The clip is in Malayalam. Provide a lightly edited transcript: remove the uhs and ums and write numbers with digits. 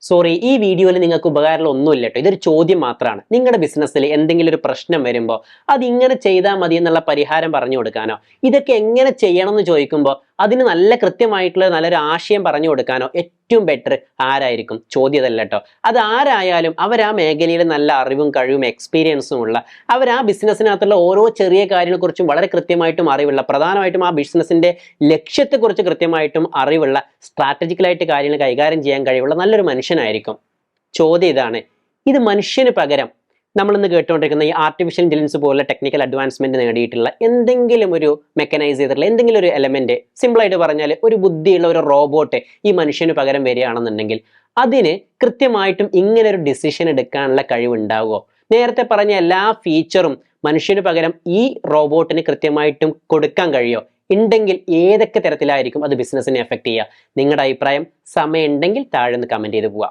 സോറി, ഈ വീഡിയോയിൽ നിങ്ങൾക്ക് ഉപകാരമുള്ള ഒന്നുമില്ല കേട്ടോ. ഇതൊരു ചോദ്യം മാത്രമാണ്. നിങ്ങളുടെ ബിസിനസ്സിൽ എന്തെങ്കിലും ഒരു പ്രശ്നം വരുമ്പോൾ അത് ഇങ്ങനെ ചെയ്താൽ മതി എന്നുള്ള പരിഹാരം പറഞ്ഞു കൊടുക്കാനോ, ഇതൊക്കെ എങ്ങനെ ചെയ്യണം എന്ന് ചോദിക്കുമ്പോൾ അതിന് നല്ല കൃത്യമായിട്ടുള്ള നല്ലൊരു ആശയം പറഞ്ഞു കൊടുക്കാനോ ഏറ്റവും ബെറ്റർ ആരായിരിക്കും? ചോദ്യമല്ല കേട്ടോ. അത് ആരായാലും അവർ ആ മേഖലയിൽ നല്ല അറിവും കഴിവും എക്സ്പീരിയൻസും ഉള്ള, അവർ ആ ബിസിനസ്സിനകത്തുള്ള ഓരോ ചെറിയ കാര്യങ്ങളെക്കുറിച്ചും വളരെ കൃത്യമായിട്ടും അറിവുള്ള, പ്രധാനമായിട്ടും ആ ബിസിനസ്സിന്റെ ലക്ഷ്യത്തെക്കുറിച്ച് കൃത്യമായിട്ടും അറിവുള്ള, സ്ട്രാറ്റജിക്കലായിട്ട് കാര്യങ്ങൾ കൈകാര്യം ചെയ്യാൻ കഴിവുള്ള നല്ലൊരു മനുഷ്യനായിരിക്കും. ചോദ്യം ഇതാണ്, ഇത് മനുഷ്യന് പകരം നമ്മളിന്ന് കേട്ടുകൊണ്ടിരിക്കുന്ന ഈ ആർട്ടിഫിഷ്യൽ ഇന്റലിജൻസ് പോലുള്ള ടെക്നിക്കൽ അഡ്വാൻസ്മെന്റ് നേടിയിട്ടുള്ള എന്തെങ്കിലും ഒരു മെക്കനൈസ് ചെയ്തിട്ടുള്ള എന്തെങ്കിലും ഒരു എലമെന്റ്, സിമ്പിളായിട്ട് പറഞ്ഞാൽ ഒരു ബുദ്ധിയുള്ള ഒരു റോബോട്ട് ഈ മനുഷ്യന് പകരം വരികയാണെന്നുണ്ടെങ്കിൽ അതിന് കൃത്യമായിട്ടും ഇങ്ങനെ ഒരു ഡിസിഷൻ എടുക്കാനുള്ള കഴിവുണ്ടാവുമോ? നേരത്തെ പറഞ്ഞ എല്ലാ ഫീച്ചറും മനുഷ്യന് പകരം ഈ റോബോട്ടിന് കൃത്യമായിട്ടും കൊടുക്കാൻ കഴിയുമോ? ഉണ്ടെങ്കിൽ ഏതൊക്കെ തരത്തിലായിരിക്കും അത് ബിസിനസ്സിനെ എഫക്ട് ചെയ്യുക? നിങ്ങളുടെ അഭിപ്രായം സമയം ഉണ്ടെങ്കിൽ താഴെ നിന്ന് കമന്റ് ചെയ്ത് പോവുക.